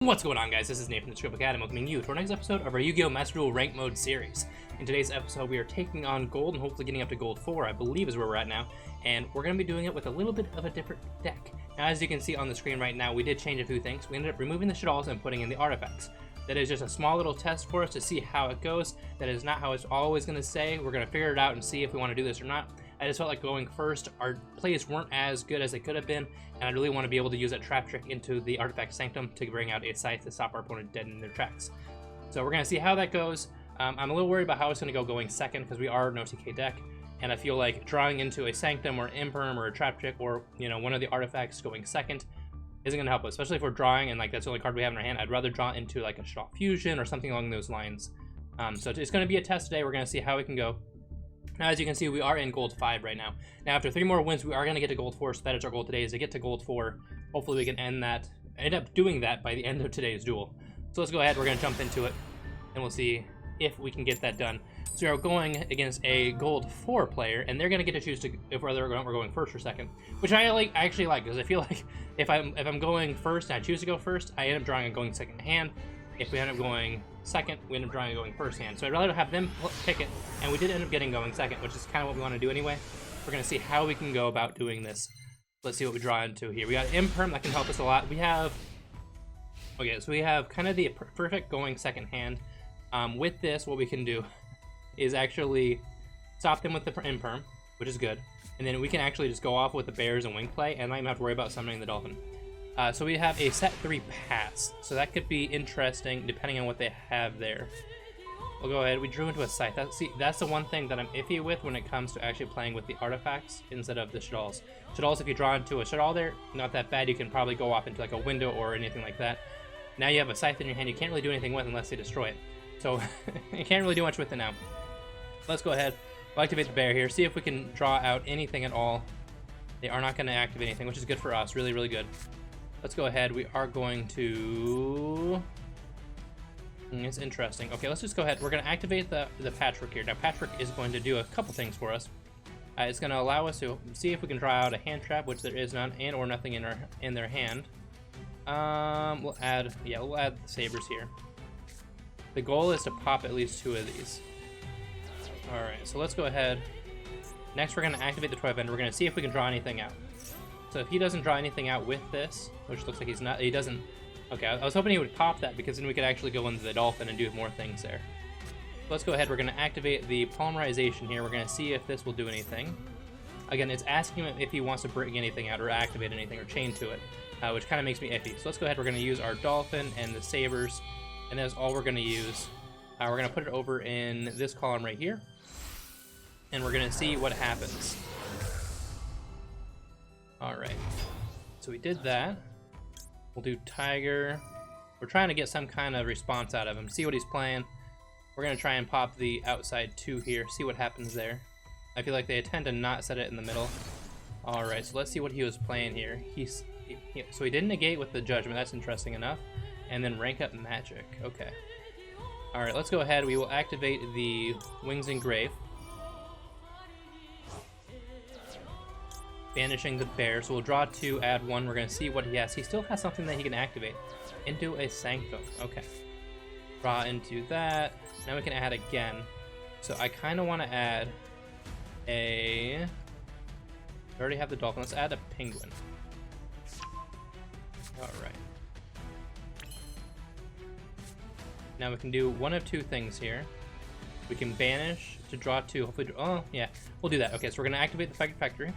What's going on, guys? This is Nate from the Script Academy, welcoming you to our next episode of our YuGiOh Master Duel Ranked Mode series. In today's episode, we are taking on Gold and hopefully getting up to Gold 4, I believe is where we're at now, and we're going to be doing it with a little bit of a different deck. Now, as you can see on the screen right now, we did change a few things. We ended up removing the Shaddolls and putting in the artifacts. That is just a small little test for us to see how it goes. That is not how it's always going to say. We're going to figure it out and see if we want to do this or not. I just felt like going first, our plays weren't as good as they could have been, and I really want to be able to use that trap trick into the Artifact Sanctum to bring out a Scythe to stop our opponent dead in their tracks. So we're going to see how that goes. I'm a little worried about how it's going to go going second, because we are an OTK deck, and I feel like drawing into a Sanctum or Imperm or a trap trick or, you know, one of the artifacts going second isn't going to help us, especially if we're drawing and like that's the only card we have in our hand. I'd rather draw into like a Shot Fusion or something along those lines. So it's going to be a test today. We're going to see how it can go. Now, as you can see, we are in Gold 5 right now. Now, after 3 more wins, we are going to get to Gold 4, so that is our goal today, is to get to Gold 4. Hopefully, we can end up doing that by the end of today's duel. So let's go ahead, we're going to jump into it, and we'll see if we can get that done. So we are going against a Gold 4 player, and they're going to get to choose if whether we're going first or second, which I actually like, because I feel like if I'm going first and I choose to go first, I end up drawing and going second hand. If we end up going second, we end up drawing and going first hand. So I'd rather have them pick it, and we did end up getting going second, which is kind of what we want to do anyway. We're going to see how we can go about doing this. Let's see what we draw into here. We got Imperm, that can help us a lot. We have, okay, so we have kind of the perfect going second hand. With this, what we can do is actually stop them with the Imperm, which is good. And then we can actually just go off with the Bears and Wing play, and not even have to worry about summoning the Dolphin. So we have a set 3 pass, so that could be interesting depending on what they have there. We'll go ahead, we drew into a Scythe. That's the one thing that I'm iffy with when it comes to actually playing with the artifacts instead of the Shaddolls. Shaddolls, if you draw into a Shaddall there, not that bad. You can probably go off into like a window or anything like that. Now you have a Scythe in your hand, you can't really do anything with unless they destroy it. So you can't really do much with it now. Let's go ahead, we'll activate the Bear here, see if we can draw out anything at all. They are not going to activate anything, which is good for us, really, really good. Let's go ahead. We are going to... It's interesting. Okay, let's just go ahead. We're going to activate the Patchwork here. Now, Patchwork is going to do a couple things for us. It's going to allow us to see if we can draw out a hand trap, which there is none, and or nothing in their hand. We'll add the Sabers here. The goal is to pop at least 2 of these. All right, so let's go ahead. Next, we're going to activate the Toy Vendor. We're going to see if we can draw anything out. So if he doesn't draw anything out with this, which looks like he doesn't. Okay, I was hoping he would pop that because then we could actually go into the Dolphin and do more things there. So let's go ahead, we're going to activate the Polymerization here. We're going to see if this will do anything. Again, it's asking him if he wants to bring anything out or activate anything or chain to it, which kind of makes me iffy. So let's go ahead, we're going to use our Dolphin and the Sabers, and that's all we're going to use. We're going to put it over in this column right here, and we're going to see what happens. Alright, so we did that. We'll do Tiger. We're trying to get some kind of response out of him, see what he's playing. We're going to try and pop the outside 2 here, see what happens there. I feel like they tend to not set it in the middle. Alright, so let's see what he was playing here. So he didn't negate with the Judgment, that's interesting enough. And then rank up Magic, okay. Alright, let's go ahead. We will activate the Wings Engrave. Banishing the Bear, so we'll draw 2, add 1. We're going to see what he has. He still has something that he can activate into a Sanctum. Okay. Draw into that. Now we can add again. So I kind of want to add a... We already have the Dolphin. Let's add a Penguin. Alright. Now we can do one of 2 things here. We can banish to draw 2. Hopefully, oh, yeah. We'll do that. Okay, so we're going to activate the Factory.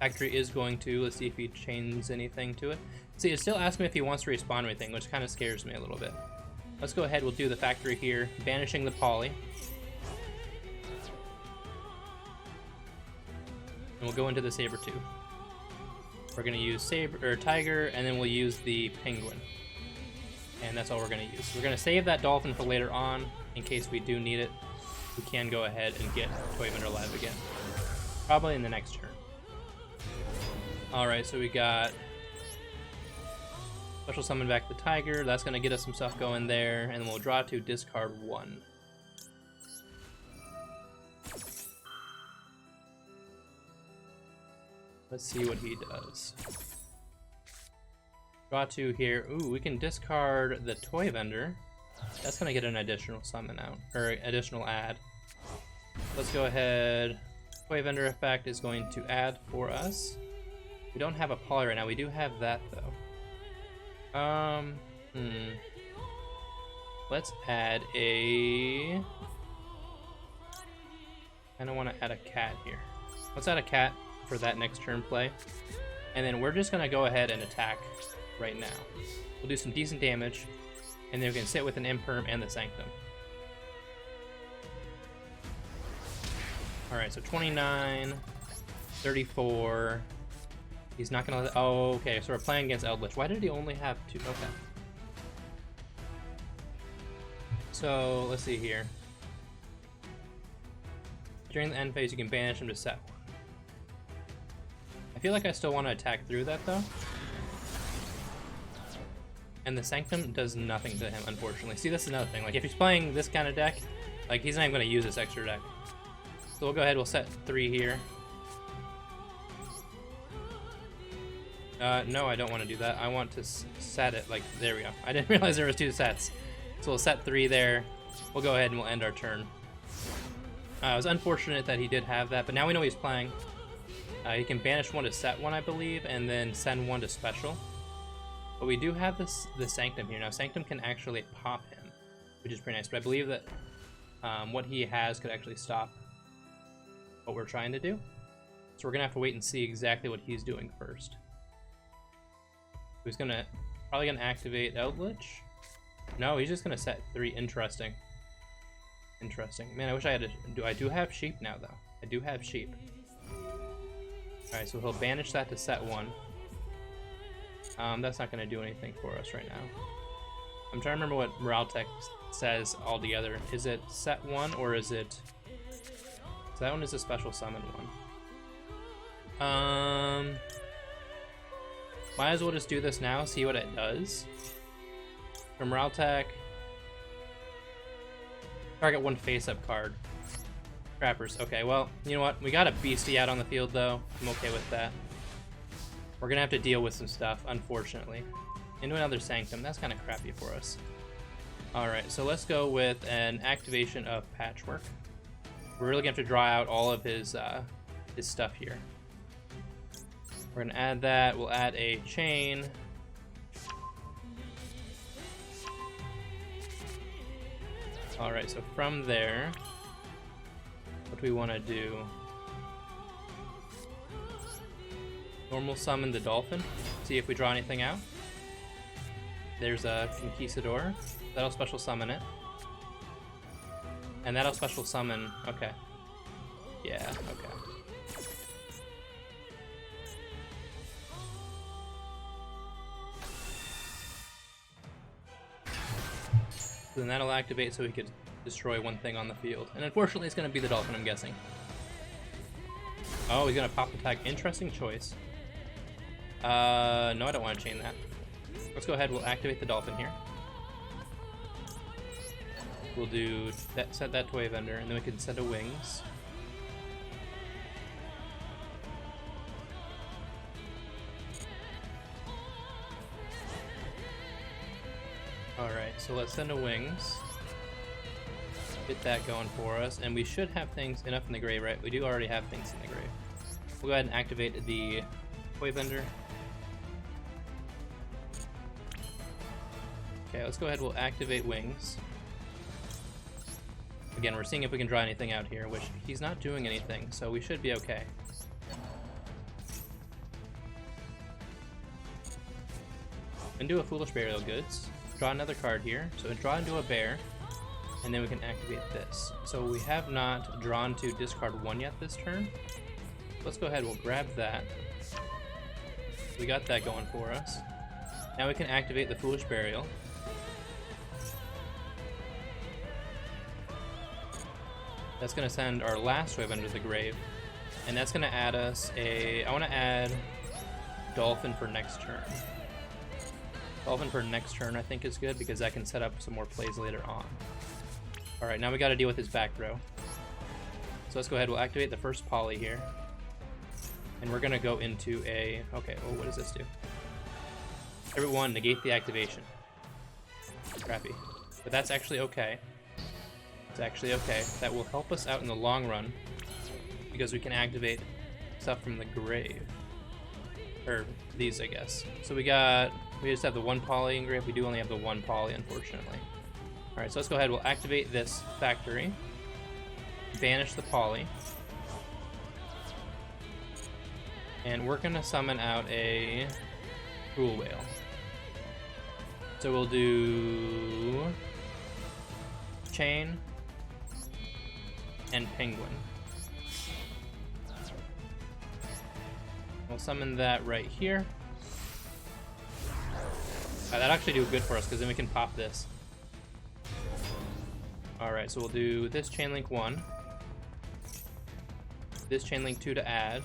Factory is going to, let's see if he chains anything to it. See, it's still asking me if he wants to respawn or anything, which kind of scares me a little bit. Let's go ahead, we'll do the Factory here, banishing the Poly. And we'll go into the Saber 2. We're going to use Tiger, and then we'll use the Penguin. And that's all we're going to use. We're going to save that Dolphin for later on, in case we do need it. We can go ahead and get Toy Vendor live again. Probably in the next turn. Alright, so we got Special Summon back the Tiger. That's going to get us some stuff going there. And then we'll draw 2, discard 1. Let's see what he does. Draw 2 here. Ooh, we can discard the toy vendor. That's gonna get an additional summon out, or additional add. Let's go ahead. Toy vendor effect is going to add for us. We don't have a poly right now. We do have that though. Let's add a... I don't want to add a cat here. Let's add a cat for that next turn play. And then we're just gonna go ahead and attack right now. We'll do some decent damage, and then we can sit with an Imperm and the Sanctum. Alright, so 29, 34. He's not gonna let... Oh, okay, so we're playing against Eldritch. Why did he only have 2? Okay. So, let's see here. During the end phase, you can banish him to set 1. I feel like I still want to attack through that, though. And the Sanctum does nothing to him, unfortunately. See, this is another thing. Like, if he's playing this kind of deck, like, he's not even going to use this extra deck. So we'll go ahead, we'll set 3 here. No, I don't want to do that. I want to set it, like, there we go. I didn't realize there was 2 sets. So we'll set 3 there. We'll go ahead and we'll end our turn. It was unfortunate that he did have that, but now we know he's playing. He can banish 1 to set 1, I believe, and then send 1 to special. But we do have the Sanctum here. Now, Sanctum can actually pop him, which is pretty nice. But I believe that what he has could actually stop what we're trying to do. So we're going to have to wait and see exactly what he's doing first. He's probably going to activate Eldritch. No, he's just going to set 3. Interesting. Interesting. Man, I wish I had I do have sheep now, though. I do have sheep. Alright, so he'll banish that to set 1. That's not going to do anything for us right now. I'm trying to remember what Morale Tech says altogether. Is it set 1 or is it... So that one is a special summon 1. Might as well just do this now, see what it does. From Morale Tech... Target 1 face-up card. Trappers. Okay, well, you know what? We got a Beastie out on the field, though. I'm okay with that. We're gonna have to deal with some stuff, unfortunately. Into another Sanctum. That's kind of crappy for us. Alright, so let's go with an activation of Patchwork. We're really gonna have to draw out all of his stuff here. We're gonna add that. We'll add a Chain. Alright, so from there, what do we want to do? Normal summon the Dolphin. See if we draw anything out. There's a Conquistador. That'll special summon it. And that'll special summon... Okay. Yeah, okay. Then that'll activate so we could destroy 1 thing on the field. And unfortunately, it's going to be the Dolphin, I'm guessing. Oh, he's going to pop attack. Interesting choice. No, I don't want to chain that. Let's go ahead. We'll activate the Dolphin here. We'll do that. Set that toy vendor, and then we can set a Wings. Alright, so let's send a Wings. Get that going for us, and we should have things enough in the grave, right? We do already have things in the grave. We'll go ahead and activate the toy vendor. Okay, let's go ahead, we'll activate Wings. Again, we're seeing if we can draw anything out here, which he's not doing anything, so we should be okay. And do a Foolish Burial Goods. Draw another card here, so draw into a bear, and then we can activate this. So we have not drawn to discard 1 yet this turn. Let's go ahead, we'll grab that. We got that going for us. Now we can activate the Foolish Burial. That's going to send our last wave under the grave, and that's going to add us a... I want to add Dolphin for next turn. Dolphin for next turn I think is good because that can set up some more plays later on. Alright, now we got to deal with his back row. So let's go ahead, we'll activate the first poly here. And we're going to go into a... Okay, well, what does this do? Every one, negate the activation. Crappy. But that's actually okay. It's actually okay. That will help us out in the long run because we can activate stuff from the grave. Or these, I guess. So we just have the one poly in grave. We do only have the one poly, unfortunately. Alright, so let's go ahead. We'll activate this factory. Banish the poly. And we're gonna summon out a Cruel Whale. So we'll do Chain and Penguin. We'll summon that right here. That'll actually do good for us because then we can pop this. Alright, so we'll do this Chain Link 1. This Chain Link 2 to add.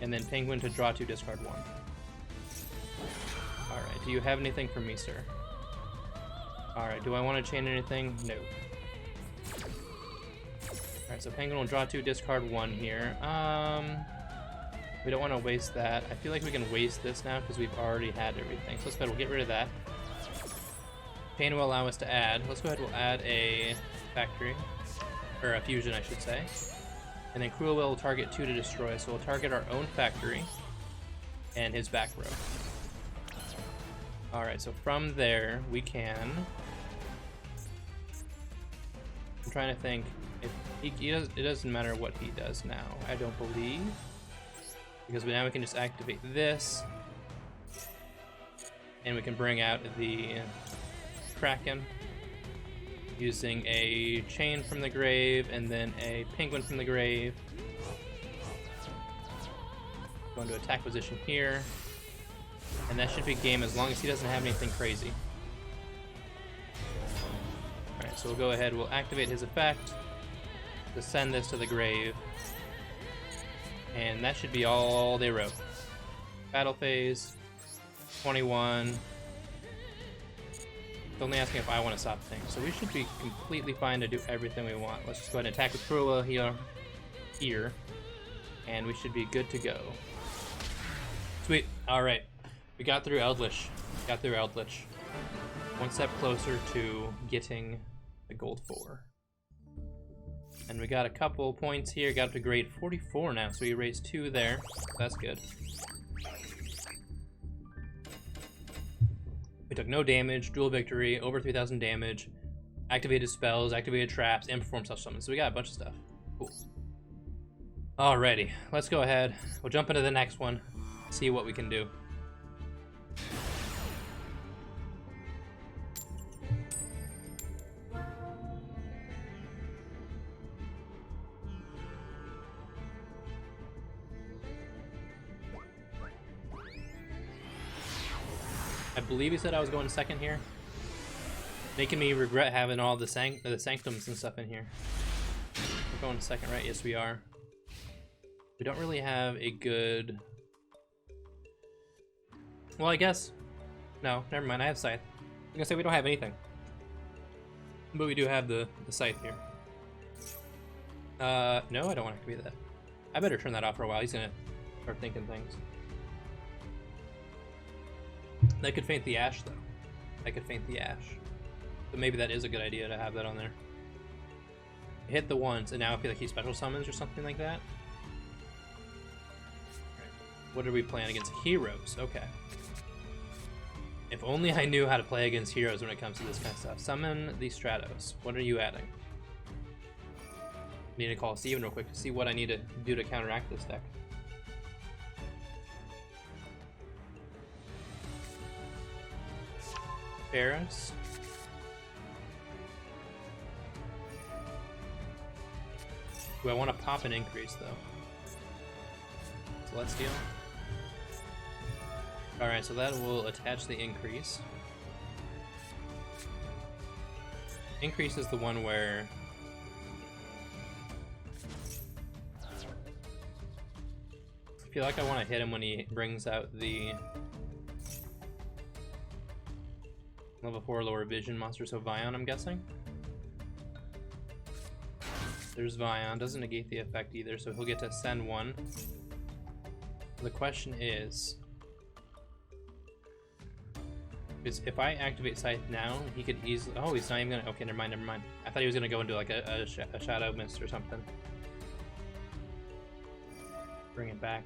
And then Penguin to draw 2, discard 1. Alright, do you have anything for me, sir? Alright, do I want to chain anything? No. Alright, so Penguin will draw 2, discard 1 here. We don't want to waste that. I feel like we can waste this now because we've already had everything. So let's go ahead, we'll get rid of that. Chain will allow us to add. Let's go ahead, we'll add a factory. Or a fusion, I should say. And then Cruel will target 2 to destroy, so we'll target our own factory and his back row. Alright, so from there we can... I'm trying to think. If it doesn't matter what he does now, I don't believe. Because now we can just activate this. And we can bring out the Kraken. Using a Chain from the grave and then a Penguin from the grave. Go into attack position here. And that should be game as long as he doesn't have anything crazy. Alright, so we'll go ahead, we'll activate his effect to send this to the grave. And that should be all they wrote. Battle phase, 21. It's only asking if I want to stop things, so we should be completely fine to do everything we want. Let's just go ahead and attack with Cruel here, and we should be good to go. Sweet. All right, we got through Eldritch. One step closer to getting the gold 4. And we got a couple points here. Got up to grade 44 now, so we raised 2 there. That's good. We took no damage, dual victory, over 3,000 damage, activated spells, activated traps, and performed self summons. So we got a bunch of stuff. Cool. Alrighty, let's go ahead. We'll jump into the next one, see what we can do. I believe he said I was going second here. Making me regret having all the sanctums and stuff in here. We're going second, right? Yes, we are. We don't really have a good... Well, I guess... No, never mind. I have Scythe. I'm gonna say we don't have anything. But we do have the Scythe here. No, I don't want to activate that. I better turn that off for a while. He's gonna start thinking things. That could faint the Ash, though. That could faint the Ash. So maybe that is a good idea to have that on there. Hit the ones, and now I feel like he special summons or something like that. What are we playing against? Heroes. Okay. If only I knew how to play against heroes when it comes to this kind of stuff. Summon the Stratos. What are you adding? Need to call Steven real quick to see what I need to do to counteract this deck. Ferris. Do I want to pop an increase though? So let's deal. Alright, so that will attach the increase. Increase is the one where I feel like I want to hit him when he brings out the level 4 lower vision monster, so Vion, I'm guessing. There's Vion, doesn't negate the effect either, so he'll get to send 1. The question is if I activate Scythe now, he could easily. Oh, he's not even gonna. Okay, never mind, never mind. I thought he was gonna go into like a Shadow Mist or something. Bring it back.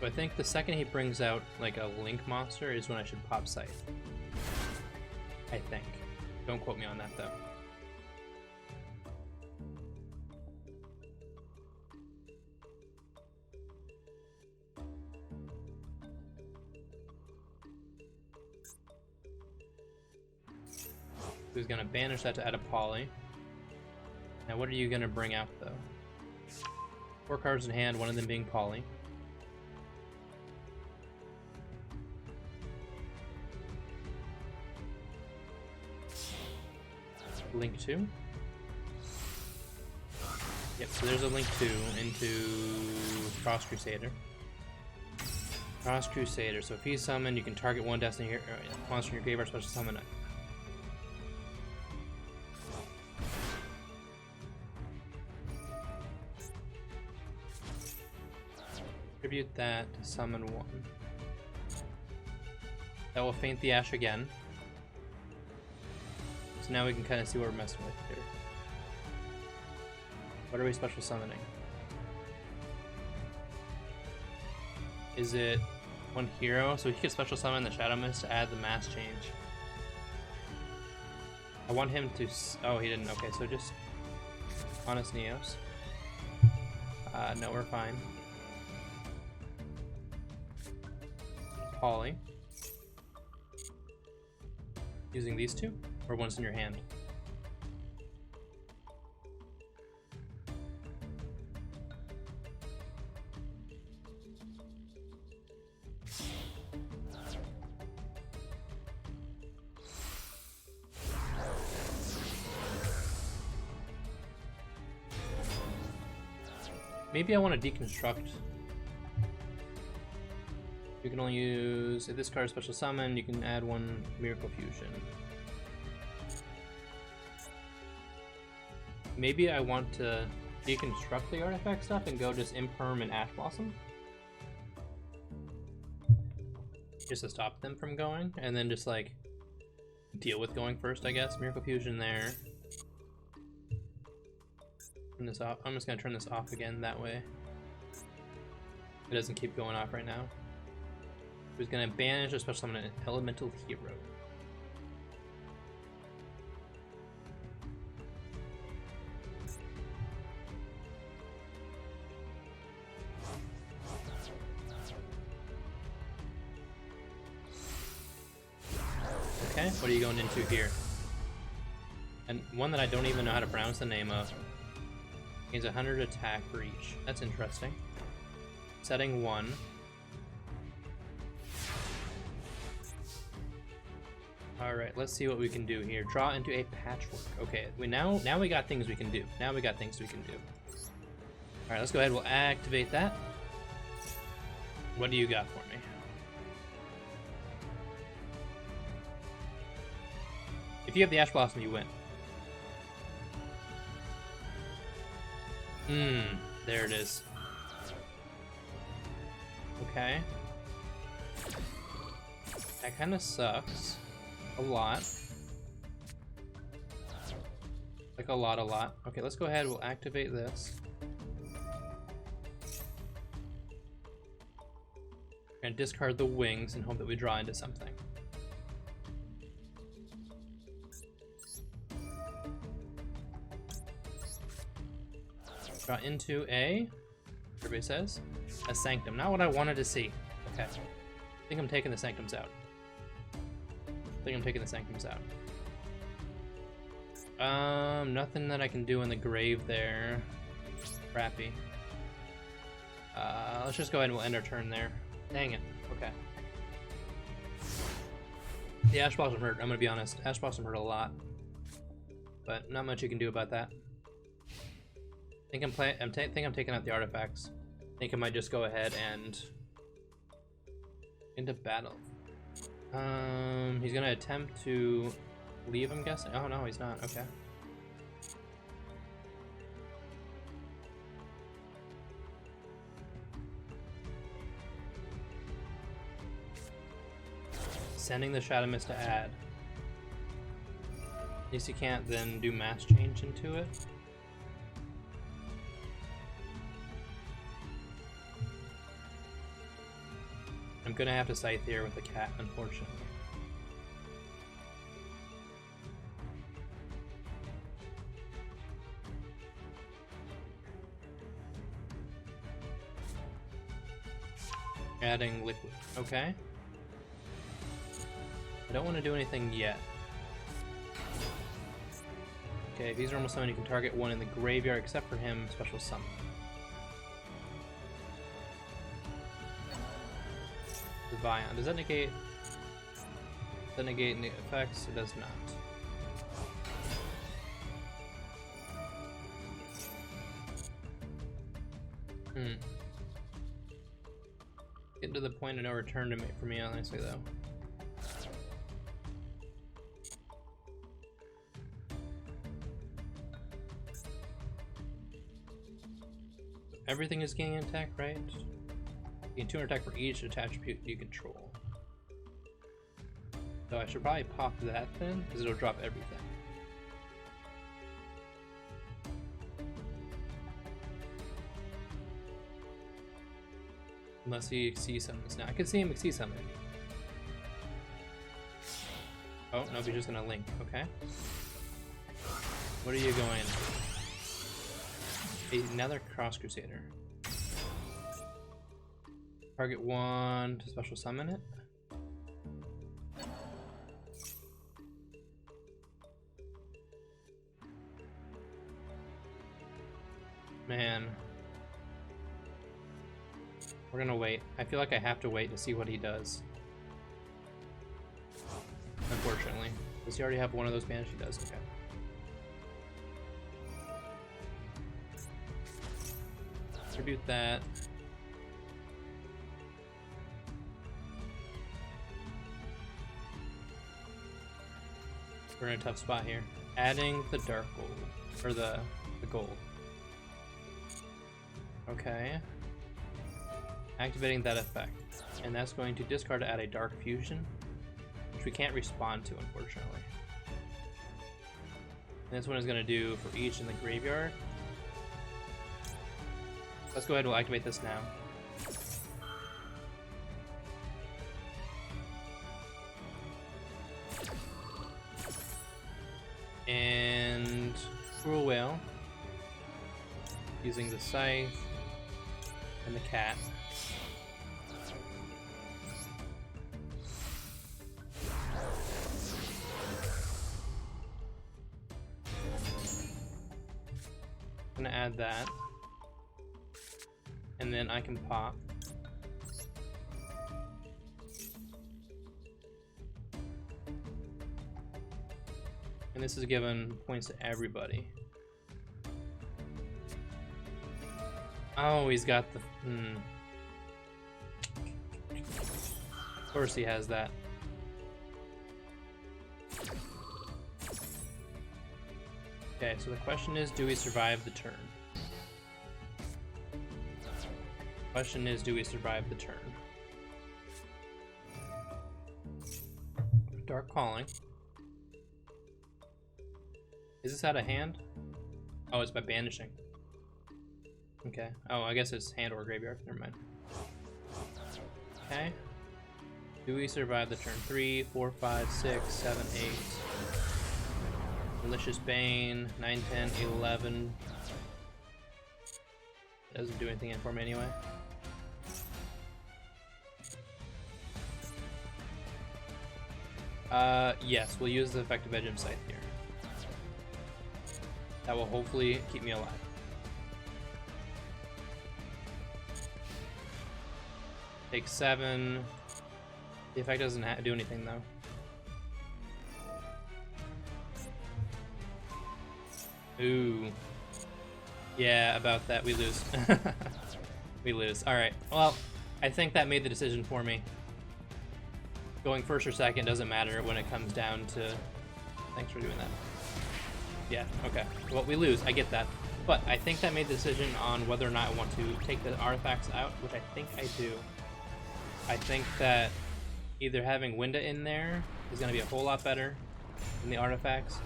So I think the second he brings out like a Link monster is when I should pop Scythe. I think. Don't quote me on that though. He's gonna banish that to add a poly. Now what are you gonna bring out though? 4 cards in hand, one of them being poly. Link 2. Yep, so there's a Link 2 into Cross Crusader. Cross Crusader, so if he's summoned, you can target one Destiny here, monster in your graveyard, special summon it. Tribute that to summon one. That will faint the Ash again. So now we can kind of see what we're messing with here. What are we special summoning? Is it one hero? So he could special summon the Shadow Mist to add the mass change. I want him to... Oh, he didn't. Okay, so just... Honest Neos. No, we're fine. Poly. Using these two? Or one's in your hand? Maybe I want to deconstruct. You can only use, if this card is special summon, you can add one Miracle Fusion. Maybe I want to deconstruct the artifact stuff and go just Imperm and Ash Blossom. Just to stop them from going, and then just like deal with going first, I guess. Miracle Fusion there. Turn this off. I'm just gonna turn this off again, that way it doesn't keep going off right now. Who's gonna banish or special summon an elemental hero. Okay, what are you going into here? And one that I don't even know how to pronounce the name of. Gains 100 attack for each. That's interesting. Setting 1. Alright, let's see what we can do here. Draw into a Patchwork. Okay, now we got things we can do. Now we got things we can do. Alright, let's go ahead. We'll activate that. What do you got for me? If you have the Ash Blossom, you win. There it is. Okay. That kind of sucks. A lot. Like a lot. Okay, let's go ahead. We'll activate this. And discard the wings and hope that we draw into something. Draw into a, everybody says, a Sanctum. Not what I wanted to see. Okay. I think I'm taking the Sanctums out. Nothing that I can do in the grave there. Crappy. Let's just go ahead and we'll end our turn there. Dang it. Okay. The Ash Blossom hurt, I'm gonna be honest. Ash Blossom hurt a lot. But not much you can do about that. I think I'm taking out the artifacts. I think I might just go ahead and into battle. He's gonna attempt to leave, I'm guessing. Oh no, he's not. Okay. Sending the Shadow Mist to add. At least you can't then do mass change into it. I'm gonna have to Scythe here with the cat, unfortunately. Adding liquid. Okay. I don't want to do anything yet. Okay, if he's normal summon, you can target one in the graveyard except for him, special summon. Vion. Does that negate? Does that negate the effects? It does not. Getting to the point of no return to for me, honestly, though. Everything is gaining attack, right? You gain 200 attack for each attribute you control. So I should probably pop that then, because it'll drop everything. Unless he sees summons. Now I can see him see summon. Oh, no, he's just gonna link. Okay. What are you going into? Another Cross Crusader. Target one to special summon it. Man. We're gonna wait. I feel like I have to wait to see what he does. Unfortunately. Does he already have one of those banish? He does, okay. Tribute that. We're in a tough spot here. Adding the dark gold. Or the gold. Okay. Activating that effect. And that's going to discard to add a dark fusion, which we can't respond to, unfortunately. And this one is going to do for each in the graveyard. Let's go ahead and we'll activate this now. And Cruel Whale, using the Scythe and the cat. I'm gonna add that, and then I can pop. And this is given points to everybody. Oh, he's got the... Of course he has that. Okay, so the question is, do we survive the turn? Question is, do we survive the turn? Dark Calling. Is this out of hand? Oh, it's by banishing. Okay. Oh, I guess it's hand or graveyard. Never mind. Okay. Do we survive the turn? 3, 4, 5, 6, 7, 8. Malicious Bane. 9, 10, 11. Doesn't do anything in for me anyway. Yes, we'll use the effective edge of Scythe here. That will hopefully keep me alive. Take 7. The effect doesn't do anything though. Ooh. Yeah, about that. We lose. We lose. Alright. Well, I think that made the decision for me. Going first or second doesn't matter when it comes down to... Thanks for doing that. Yeah, okay. Well, we lose. I get that. But I think that made the decision on whether or not I want to take the artifacts out, which I think I do. I think that either having Winda in there is going to be a whole lot better than the artifacts.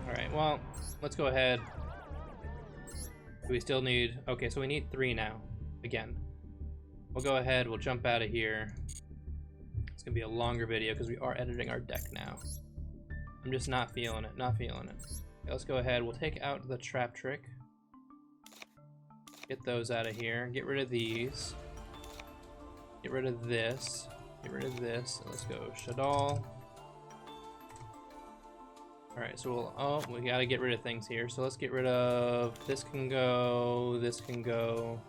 Alright, well, let's go ahead. We still need... Okay, so we need 3 now. Again. We'll go ahead, we'll jump out of here. It's going to be a longer video because we are editing our deck now. I'm just not feeling it, not feeling it. Okay, let's go ahead, we'll take out the trap trick. Get those out of here. Get rid of these. Get rid of this. Get rid of this. Let's go Shadal. Alright, so we'll... Oh, we gotta get rid of things here. So let's get rid of... This can go. This can go.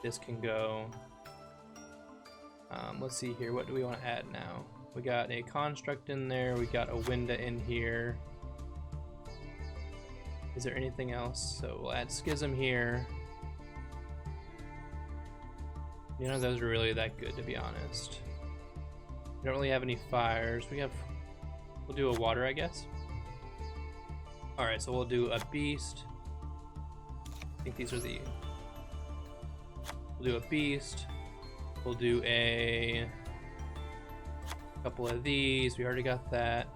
This can go. Let's see here. What do we want to add now? We got a construct in there. We got a Winda in here. Is there anything else? So we'll add Schism here. None of those are really that good, to be honest. We don't really have any fires. We'll do a water, I guess. Alright, so we'll do a beast. I think these are the... We'll do a beast. We'll do a couple of these. We already got that.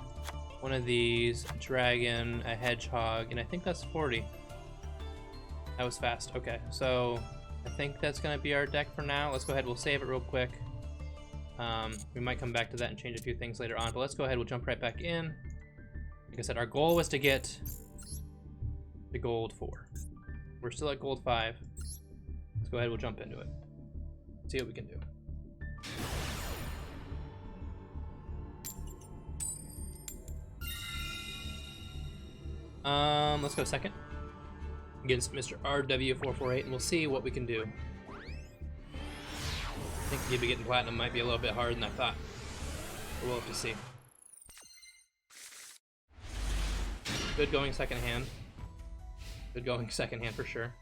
One of these, a dragon, a hedgehog, and I think that's 40. That was fast. Okay, so I think that's going to be our deck for now. Let's go ahead. We'll save it real quick. We might come back to that and change a few things later on, but let's go ahead. We'll jump right back in. Like I said, our goal was to get the gold 4. We're still at gold 5. Let's go ahead. We'll jump into it. See what we can do. Let's go second against Mr. RW448, and we'll see what we can do. I think maybe getting platinum might be a little bit harder than I thought. But we'll have to see. Good going second hand. Good going second hand for sure.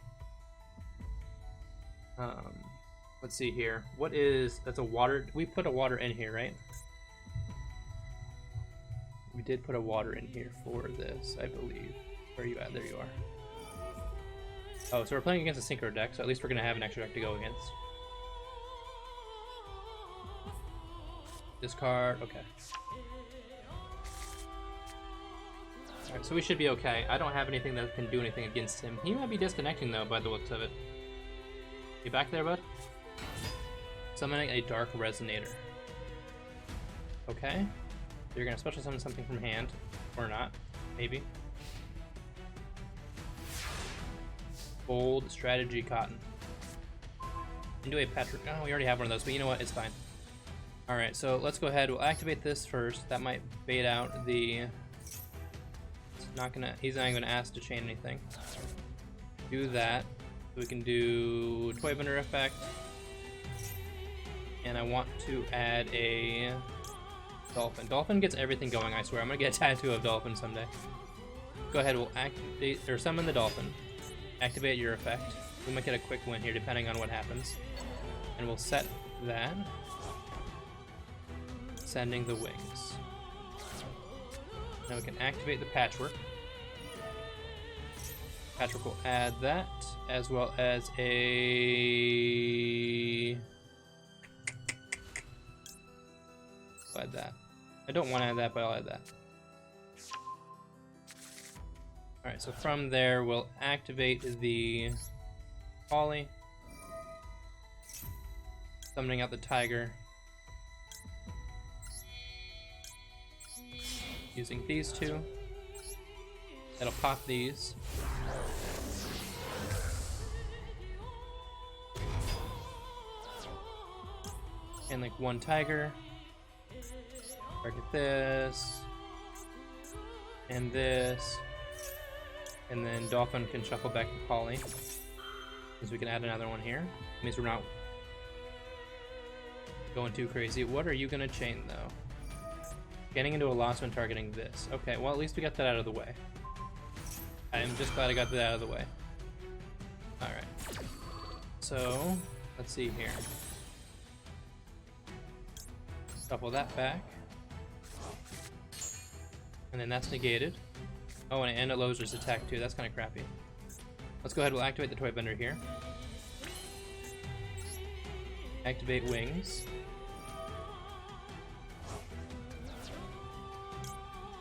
Let's see here. What is... That's a water... We put a water in here, right? We did put a water in here for this, I believe. Where are you at? There you are. Oh, so we're playing against a synchro deck, so at least we're going to have an extra deck to go against. Discard, okay. Alright, so we should be okay. I don't have anything that can do anything against him. He might be disconnecting though, by the looks of it. You back there, bud? Summoning a Dark Resonator. Okay. You're going to special summon something from hand. Or not. Maybe. Bold Strategy Cotton. Into a Patrick. Oh, we already have one of those, but you know what? It's fine. Alright, so let's go ahead. We'll activate this first. That might bait out the... He's not even gonna ask to chain anything. Do that. We can do Toy Bender effect. And I want to add a Dolphin. Dolphin gets everything going, I swear. I'm gonna get a tattoo of Dolphin someday. Go ahead, we'll activate or summon the Dolphin. Activate your effect. We might get a quick win here depending on what happens. And we'll set that. Sending the wings. Now we can activate the Patchwork. Patchwork will add that, as well as a... I'll add that. I don't want to add that, but I'll add that. Alright, so from there, we'll activate the Polly. Summoning out the Tiger. Using these two. That'll pop these. And like one Tiger. Target this. And this. And then Dolphin can shuffle back to Polly. Means we can add another one here. Means we're not going too crazy. What are you gonna chain though? Getting into a loss when targeting this. Okay, well at least we got that out of the way. I am just glad I got that out of the way. Alright. So, let's see here. Shuffle that back. And then that's negated. Oh, and it lowers its attack too. That's kind of crappy. Let's go ahead, we'll activate the Toy Bender here. Activate wings.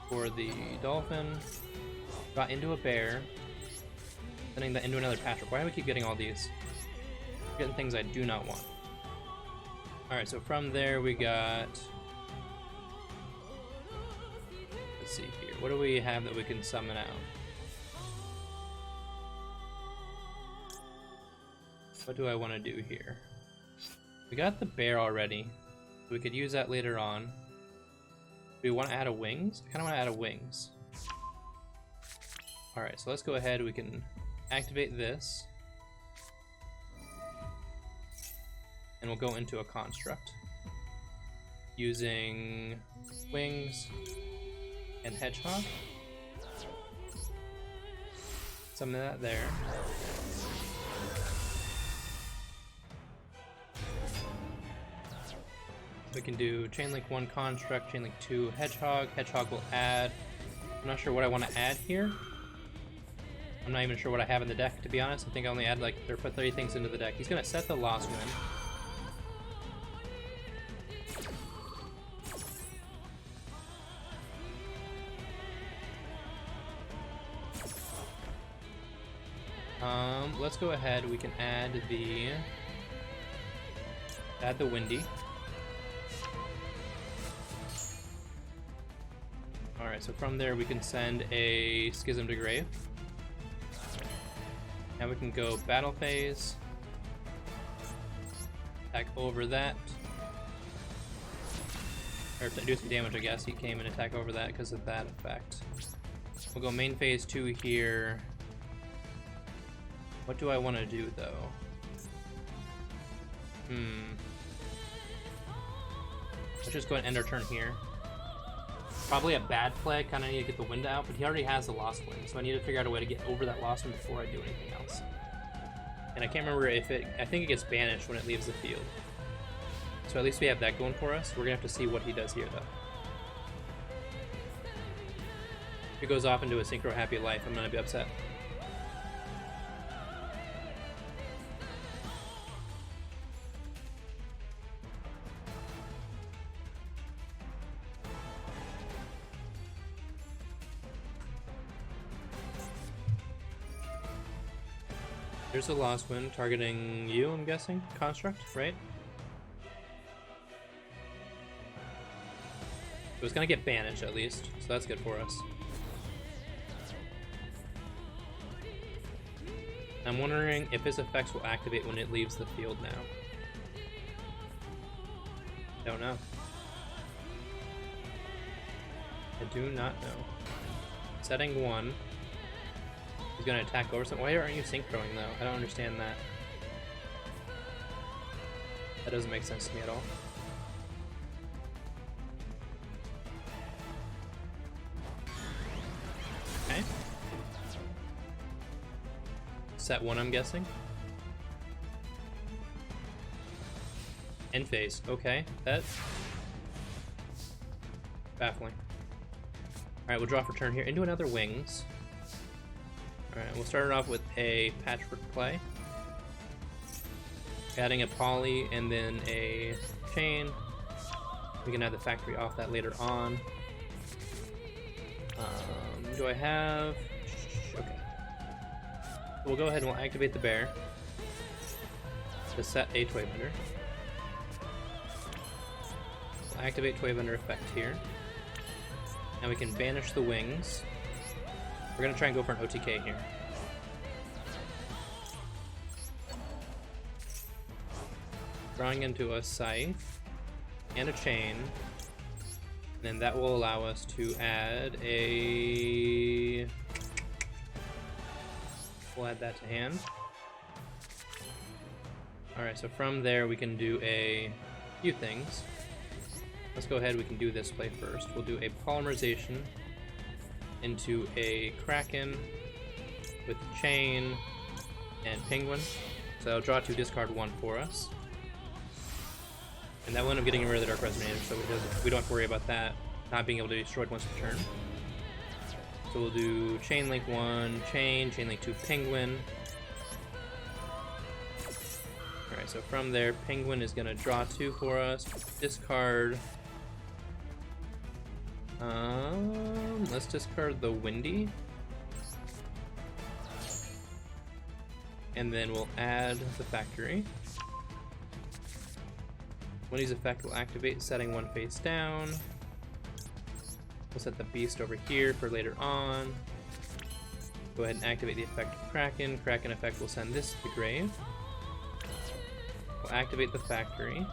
For the dolphin. Got into a bear. Sending that into another Patrick. Why do we keep getting all these? Getting things I do not want. Alright, so from there we got... Let's see here. What do we have that we can summon out? What do I want to do here? We got the bear already. We could use that later on. Do we want to add a wings? I kind of want to add a wings. Alright, so let's go ahead. We can activate this. And we'll go into a construct. Using wings and hedgehog. Some of that there. We can do chain link 1 construct, chain link 2 hedgehog. Hedgehog will add. I'm not sure what I want to add here. I'm not even sure what I have in the deck, to be honest. I think I only add like put 30 things into the deck. He's gonna set the Lost Wind. Let's go ahead. We can add the Windy. Alright, so from there we can send a Schism to Grave. Now we can go Battle Phase. Attack over that. Or do some damage, I guess. He came and attack over that because of that effect. We'll go main phase 2 here. What do I want to do, though? Let's just go ahead and end our turn here. Probably a bad play. Kind of need to get the wind out, but he already has the Lost Wind, so I need to figure out a way to get over that Lost Wind before I do anything else. And I can't remember if it... I think it gets banished when it leaves the field. So at least we have that going for us. We're going to have to see what he does here, though. If he goes off into a Synchro Happy Life, I'm going to be upset. There's a Lost Wind targeting you, I'm guessing? Construct, right? It was gonna get banished at least, so that's good for us. I'm wondering if his effects will activate when it leaves the field now. Don't know. I do not know. Setting 1. He's gonna attack over something. Why aren't you synchroing though? I don't understand that. That doesn't make sense to me at all. Okay. Set 1, I'm guessing. End phase. Okay, that's baffling. Alright, we'll draw for turn here. Into another wings. Alright, we'll start it off with a patchwork play. Adding a poly and then a chain. We can add the factory off that later on. Do I have... Okay. We'll go ahead and we'll activate the bear to set a Toy Vendor. We'll activate Toy Vendor effect here. And we can banish the wings. We're gonna try and go for an OTK here. Drawing into a scythe and a chain. And then that will allow us to add a... We'll add that to hand. Alright, so from there we can do a few things. Let's go ahead, we can do this play first. We'll do a polymerization into a Kraken with chain and penguin. So I'll draw 2, discard 1 for us. And that will end up getting rid of the Dark Resonator, so we don't have to worry about that not being able to be destroyed once per turn. So we'll do chain link 1, chain link 2, penguin. Alright, Alright, so from there, Penguin is gonna draw 2 for us. Discard. Let's discard the Windy. And then we'll add the Factory. Windy's effect will activate, setting 1 face down. We'll set the Beast over here for later on. Go ahead and activate the effect of Kraken. Kraken effect will send this to the grave. We'll activate the Factory.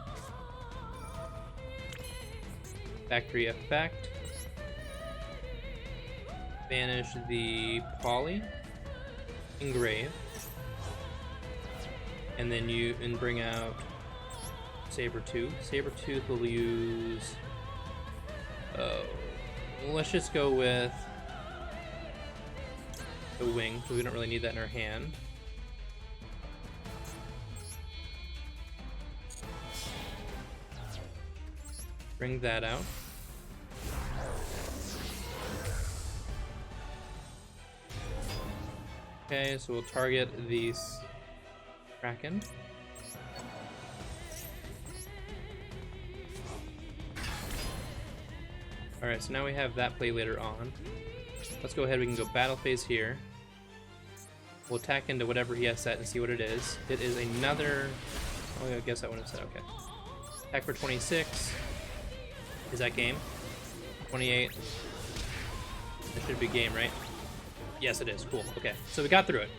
Factory effect. Banish the Poly. Engrave. And then bring out Sabertooth. Sabertooth will use... let's just go with the wing, because we don't really need that in our hand. Bring that out. Okay, so we'll target these Kraken. Alright, so now we have that play later on. Let's go ahead, we can go battle phase here. We'll attack into whatever he has set and see what it is. It is another... oh, I guess that one is set, okay. Attack for 26. Is that game? 28. That should be game, right? Yes, it is. Cool. Okay, so we got through it.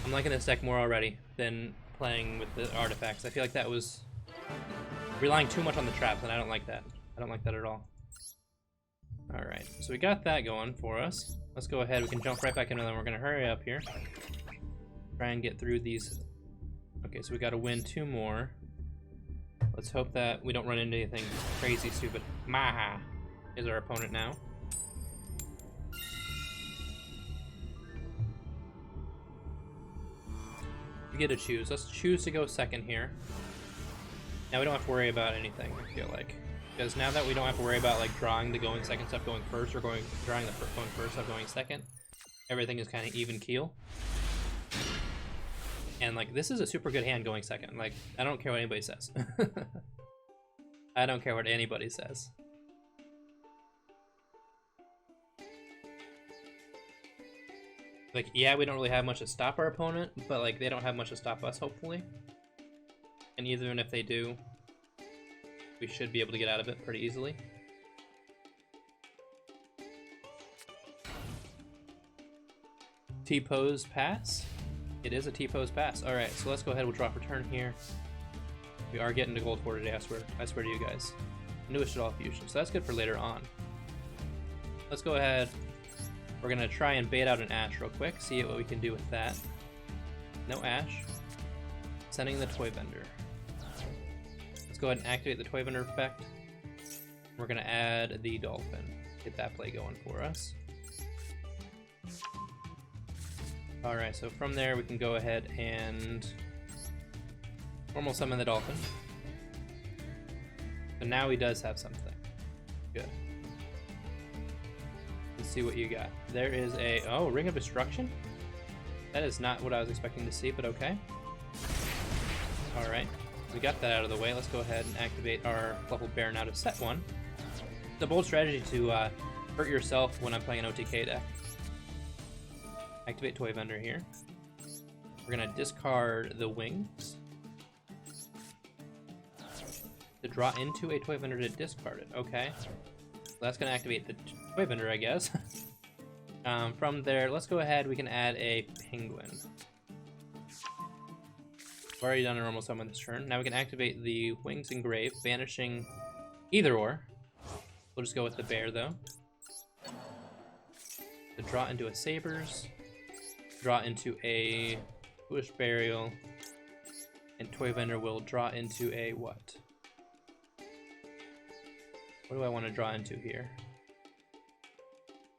I'm liking this deck more already than playing with the artifacts. I feel like that was relying too much on the traps, and I don't like that. I don't like that at all. Alright, so we got that going for us. Let's go ahead, we can jump right back in, and then we're going to hurry up here. Try and get through these. Okay, so we got to win 2 more. Let's hope that we don't run into anything crazy stupid. Maha is our opponent now. We get to choose. Let's choose to go second here. Now we don't have to worry about anything, I feel like. Because now that we don't have to worry about like drawing the going second stuff going first, or drawing the going first stuff going second, everything is kind of even keel. And like this is a super good hand going second. Like I don't care what anybody says. I don't care what anybody says. Like yeah, we don't really have much to stop our opponent, but like they don't have much to stop us, hopefully. And even if they do, we should be able to get out of it pretty easily. T-pose pass. It is a T-pose pass. Alright, so let's go ahead, we'll draw for turn here. We are getting to gold 4 today, I swear to you guys. Newest at all fusion, so that's good for later on. Let's go ahead. We're gonna try and bait out an Ash real quick, see what we can do with that. No Ash. Sending the Toy Vendor. Let's go ahead and activate the Toy Vendor effect. We're gonna add the Dolphin. Get that play going for us. Alright, so from there we can go ahead and normal summon the Dolphin. So now he does have something. Good. Let's see what you got. There is a... oh, Ring of Destruction? That is not what I was expecting to see, but okay. Alright, we got that out of the way. Let's go ahead and activate our Fluffal Bear now to set 1. It's a bold strategy to hurt yourself when I'm playing an OTK deck. Activate Toy Vendor here. We're gonna discard the wings to draw into a Toy Vendor to discard it. Okay, so that's gonna activate the Toy Vendor, I guess. From there, let's go ahead. We can add a Penguin. We've already done a normal summon this turn. Now we can activate the Wings Engrave, banishing either or. We'll just go with the bear though. To draw into a Sabers. Draw into a Foolish Burial, and Toy Vendor will draw into a what? What do I want to draw into here?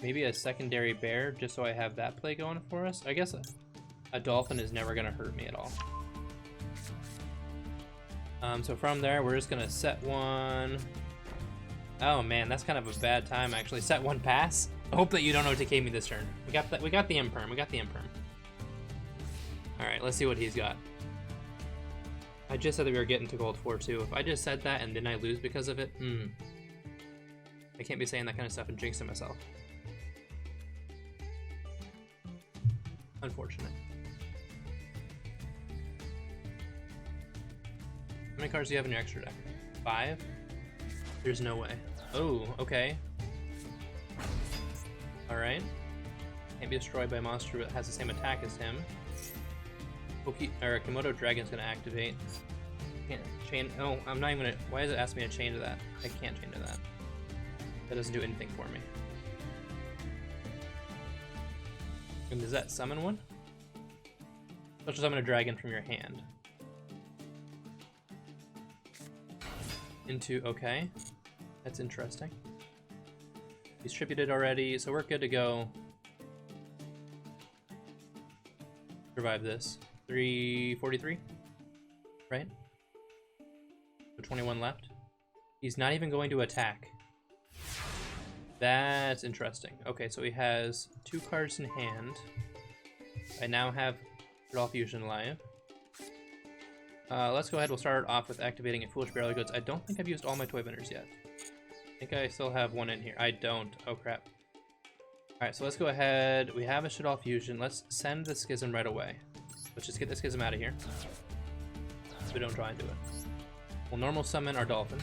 Maybe a secondary bear, just so I have that play going for us. I guess a Dolphin is never going to hurt me at all. So from there, we're just going to set 1. Oh man, that's kind of a bad time actually. Set 1 pass. I hope that you don't OTK me this turn. We got the Imperm. We got the Imperm. Alright, let's see what he's got. I just said that we were getting to gold 4 too. If I just said that and then I lose because of it, I can't be saying that kind of stuff and jinxing myself. Unfortunate. How many cards do you have in your extra deck? 5? There's no way. Oh, okay. Alright. Can't be destroyed by a monster that has the same attack as him. Komodo Dragon's gonna activate. Can't chain. Oh, I'm not even gonna. Why does it ask me to chain to that? I can't chain to that. That doesn't do anything for me. And does that summon one? Let's summon a dragon from your hand. Into, okay. That's interesting. He's tributed already, so we're good to go. Survive this. 343, right? So 21 left. He's not even going to attack. That's interesting. Okay, so he has 2 cards in hand. I now have Duel Fusion live. Let's go ahead. We'll start off with activating a Foolish Barrel of Goods. I don't think I've used all my toy vendors yet. I think I still have one in here. I don't. Oh crap. Alright, so let's go ahead. We have a Duel Fusion. Let's send the Schism right away. Let's just get the Schism out of here, so we don't try and do it. We'll normal summon our Dolphin.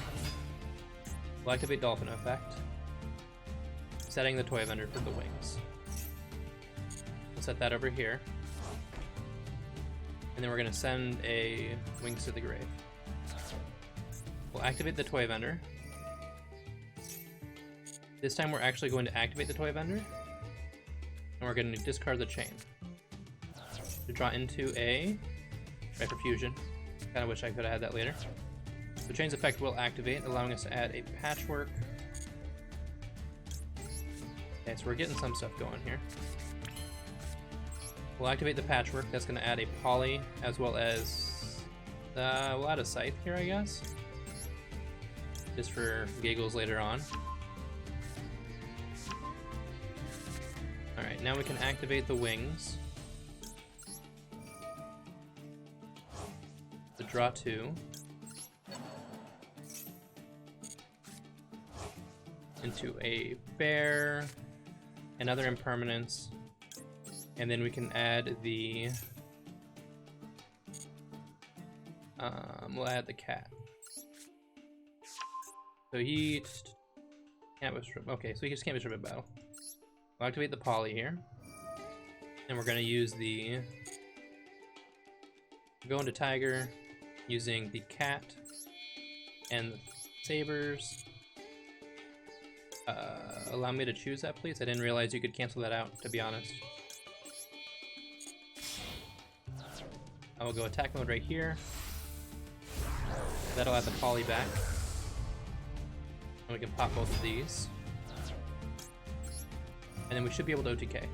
We'll activate Dolphin effect, setting the toy vendor for the wings. We'll set that over here, and then we're going to send a Wings to the Grave. We'll activate the toy vendor. This time we're actually going to activate the toy vendor, and we're going to discard the chain to draw into a Hyper Fusion. Kind of wish I could have had that later. The chain's effect will activate, allowing us to add a Patchwork. Okay, so we're getting some stuff going here. We'll activate the Patchwork. That's going to add a Poly, as well as we'll add a Scythe here, I guess, just for giggles later on. All right, now we can activate the wings. To draw 2. Into a bear, another impermanence, and then we can add the we'll add the cat. So he can't restrict. Okay, so he just can't restrict a battle. We'll activate the Poly here, and we're going to use the go into Tiger using the cat and the sabers. Allow me to choose that, please. I didn't realize you could cancel that out, to be honest. I will go attack mode right here. That'll add the Poly back. And we can pop both of these. And then we should be able to OTK.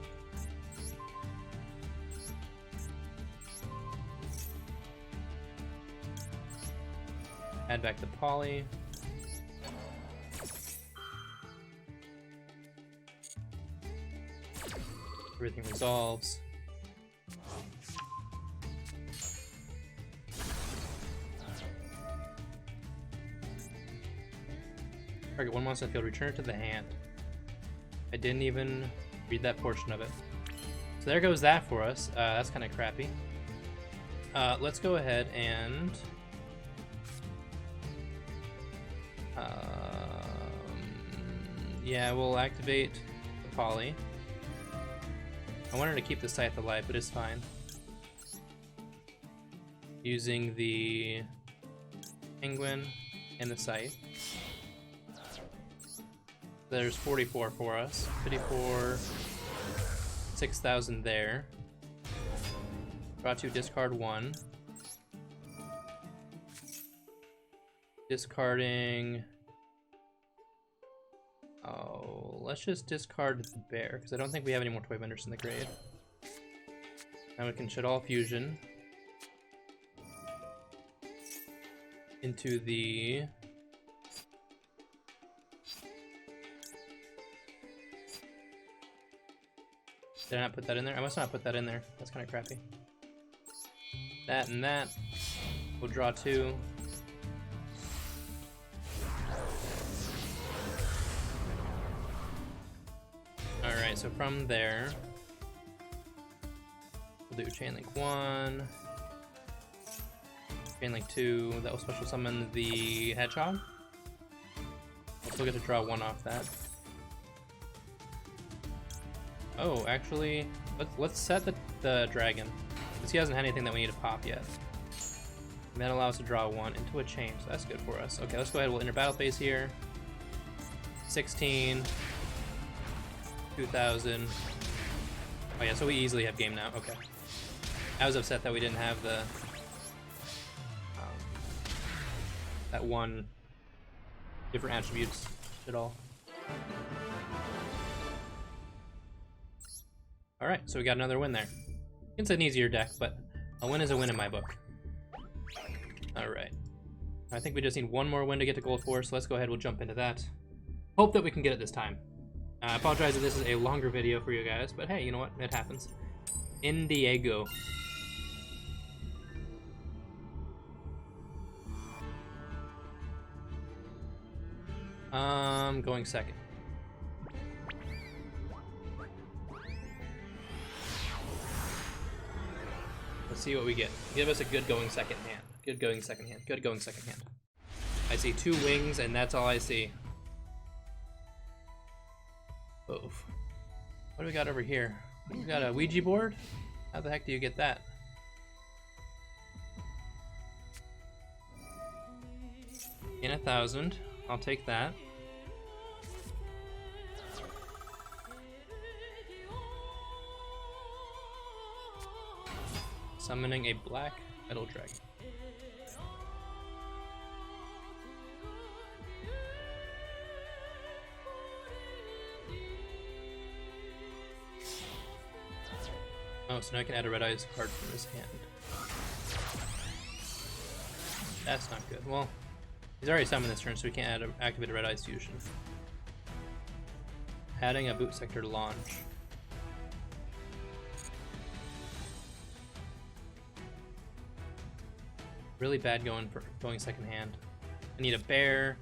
Add back the Poly. Everything resolves. Target 1 monster on the field, return it to the hand. I didn't even read that portion of it. So there goes that for us. That's kind of crappy. Let's go ahead and yeah, we'll activate the Poly. I wanted to keep the Scythe alive, but it's fine. Using the Penguin and the Scythe. There's 44 for us. 54, 6,000 there. Draw 2, discard 1. Discarding. Oh, let's just discard the bear, because I don't think we have any more toy vendors in the grave. Now we can Duel Fusion into the Did I not put that in there? I must not put that in there. That's kind of crappy. That and that. We'll draw 2. Alright, so from there, we'll do Chain Link 1, Chain Link 2, that will special summon the Hedgehog. We'll still get to draw 1 off that. Oh, actually, let's set the dragon, because he hasn't had anything that we need to pop yet. And that allows us to draw 1 into a chain, so that's good for us. Okay, let's go ahead, we'll enter battle phase here. 16, 2000. Oh yeah, so we easily have game now, okay. I was upset that we didn't have the that 1 different attributes at all. Alright, so we got another win there. It's an easier deck, but a win is a win in my book. Alright. I think we just need 1 more win to get to Gold 4, so let's go ahead, we'll jump into that. Hope that we can get it this time. I apologize if this is a longer video for you guys, but hey, you know what? It happens. In Diego. Going second. Let's see what we get. Give us a good going second hand. Good going second hand. Good going second hand. I see 2 wings, and that's all I see. Oof. What do we got over here? We got a Ouija board? How the heck do you get that? In 1,000. I'll take that. Summoning a black metal dragon. Oh, so now I can add a red eyes card from his hand. That's not good. Well, he's already summoned this turn, so we can't activate a red eyes fusion. Adding a boot sector launch. Really bad going second hand. I need a bear.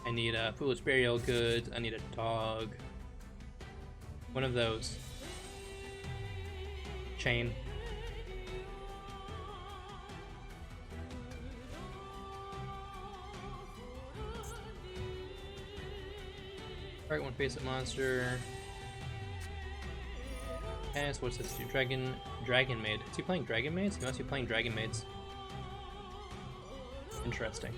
I need a foolish burial goods. I need a dog. One of those. Chain. Target 1 face-up monster. And so what's this do? Dragon Maid. Is he playing Dragon Maids? He must be playing Dragon Maids. Interesting.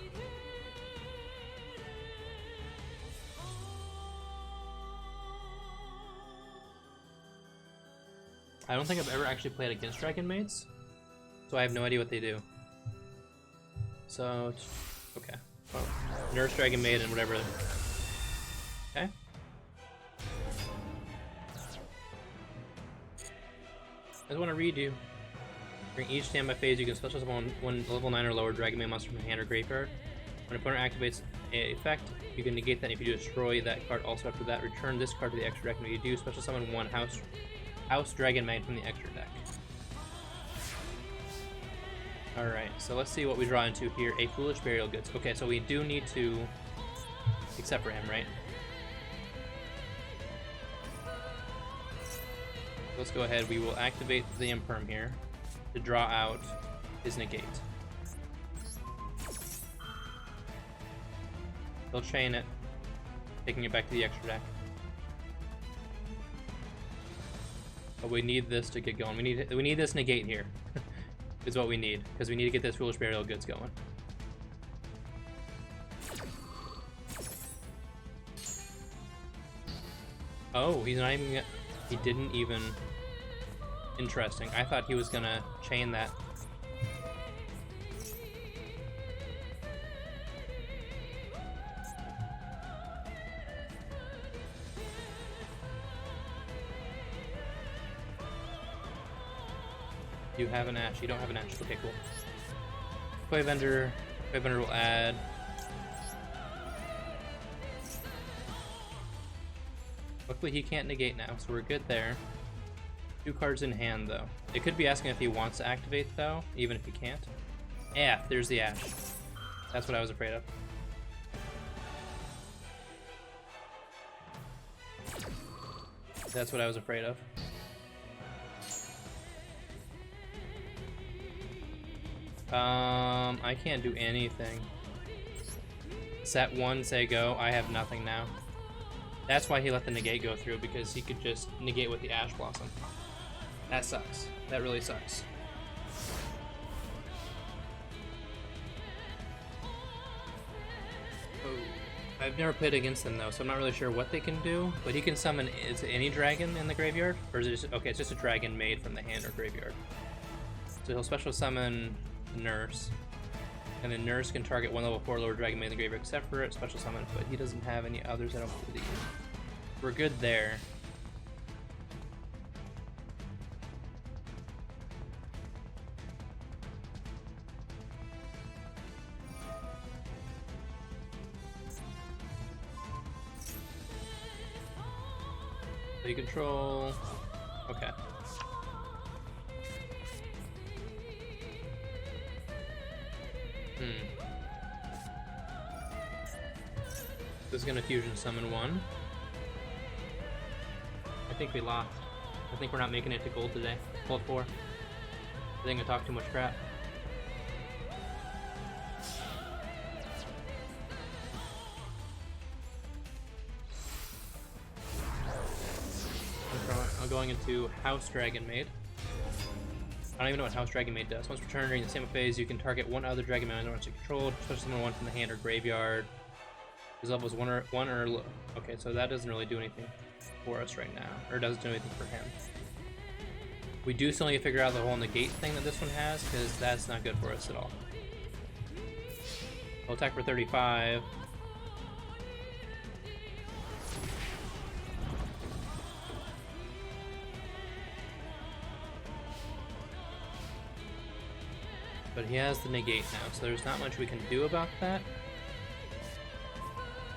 I don't think I've ever actually played against Dragon Maids, so I have no idea what they do. So, okay. Well, Nurse Dragon Maid and whatever. Okay. I just want to read you. During each standby phase, you can special summon one level 9 or lower Dragon Maid monster from hand or graveyard. When an opponent activates an effect, you can negate that. If you destroy that card, also after that, return this card to the extra deck. And if you do, special summon 1 House Dragon Maid from the extra deck. Alright, so let's see what we draw into here. A Foolish Burial Goods. Okay, so we do need to, except for him, right? Let's go ahead. We will activate the Imperm here to draw out his negate. They'll chain it, taking it back to the extra deck. But we need this to get going. We need this negate here. Is what we need, because we need to get this Foolish Burial Goods going. Oh, he's not even. He didn't even. Interesting. I thought he was gonna chain that. You have an Ash. You don't have an Ash. Okay, cool. Play vendor. Play vendor will add. Luckily, he can't negate now, so we're good there. 2 cards in hand, though. It could be asking if he wants to activate, though, even if he can't. Yeah, there's the ash. That's what I was afraid of. That's what I was afraid of. I can't do anything. Set 1, say go. I have nothing now. That's why he let the negate go through, because he could just negate with the Ash Blossom. That sucks. That really sucks. Oh. I've never played against them though, so I'm not really sure what they can do. But he can summon any dragon in the graveyard? Or is it just, okay, it's just a dragon made from the hand or graveyard. So he'll special summon Nurse. And then Nurse can target one level 4 lower dragon made in the graveyard except for it, special summon, but he doesn't have any others, I don't believe. We're good there. So you control... Okay. This is gonna fusion summon one. I think we lost. I think we're not making it to gold today. Gold 4. I think I talked too much crap. I'm going into House Dragon Maid. I don't even know what House Dragon Maid does. Once returned during the same phase, you can target one other Dragon Maid once you control, especially summon one from the hand or graveyard. His level is one or low. Okay, so that doesn't really do anything for us right now, or doesn't do anything for him. We do still need to figure out the whole negate thing that this one has, because that's not good for us at all. We'll attack for 35. But he has the negate now, so there's not much we can do about that.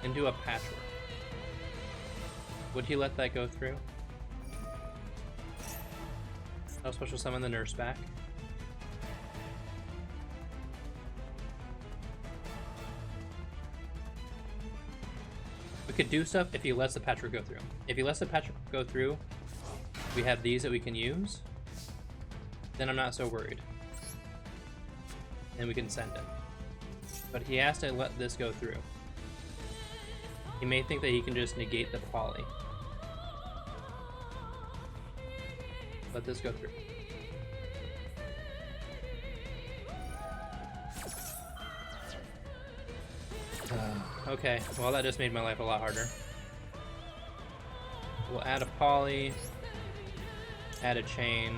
And do a patchwork. Would he let that go through? I'll special summon the Nurse back. We could do stuff if he lets the patchwork go through. If he lets the patchwork go through, we have these that we can use. Then I'm not so worried. And we can send it. But he has to let this go through. He may think that he can just negate the poly. Let this go through. Okay, well that just made my life a lot harder. We'll add a poly, add a chain.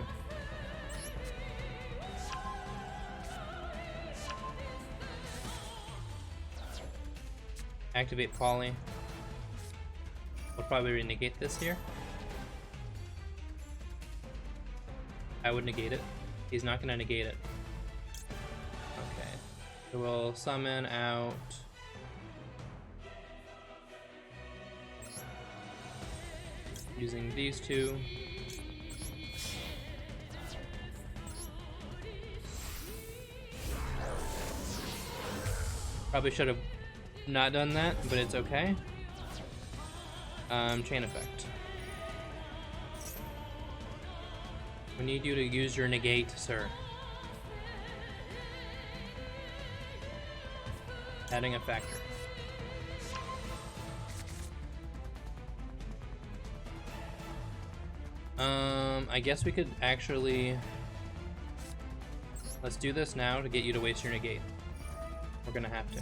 Activate poly. We'll probably negate this here. I would negate it. He's not gonna negate it. Okay. So we'll summon out using these two. Probably should have not done that, but it's okay. Chain effect. We need you to use your negate, sir. Adding a factor. I guess we could actually... Let's do this now to get you to waste your negate. We're gonna have to.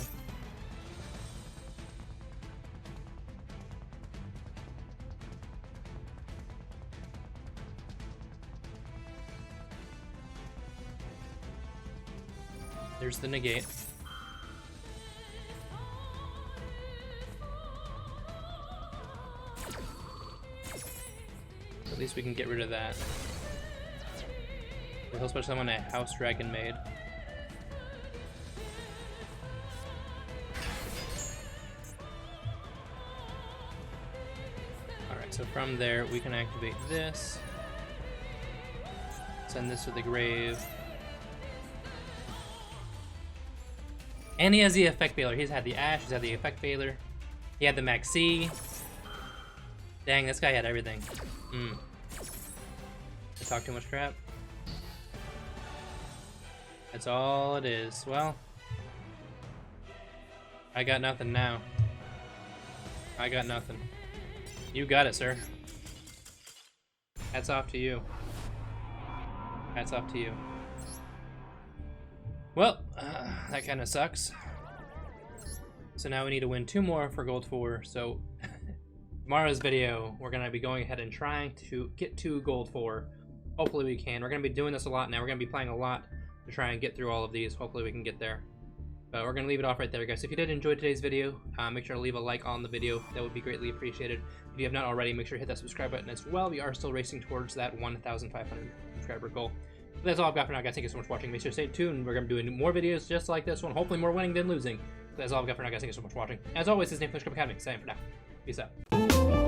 There's the negate. At least we can get rid of that. He'll special summon a House Dragon Maid. Alright, so from there we can activate this. Send this to the grave. And he has the effect Baylor. He's had the Ash, he's had the effect Baylor. He had the Maxi. Dang, this guy had everything. I talk too much crap. That's all it is. Well, I got nothing now. I got nothing. You got it, sir. Hats off to you. Hats off to you. Well, that kind of sucks. So now we need to win 2 more for Gold 4. So tomorrow's video, we're going to be going ahead and trying to get to Gold 4. Hopefully we can. We're going to be doing this a lot now. We're going to be playing a lot to try and get through all of these. Hopefully we can get there. But we're going to leave it off right there, guys. If you did enjoy today's video, make sure to leave a like on the video. That would be greatly appreciated. If you have not already, make sure to hit that subscribe button as well. We are still racing towards that 1,500 subscriber goal. But that's all I've got for now, guys. Thank you so much for watching. Make sure to stay tuned. We're going to be doing more videos just like this one. Hopefully more winning than losing. But that's all I've got for now, guys. Thank you so much for watching. As always, this is Nate from Academy. Saying for now. Peace out.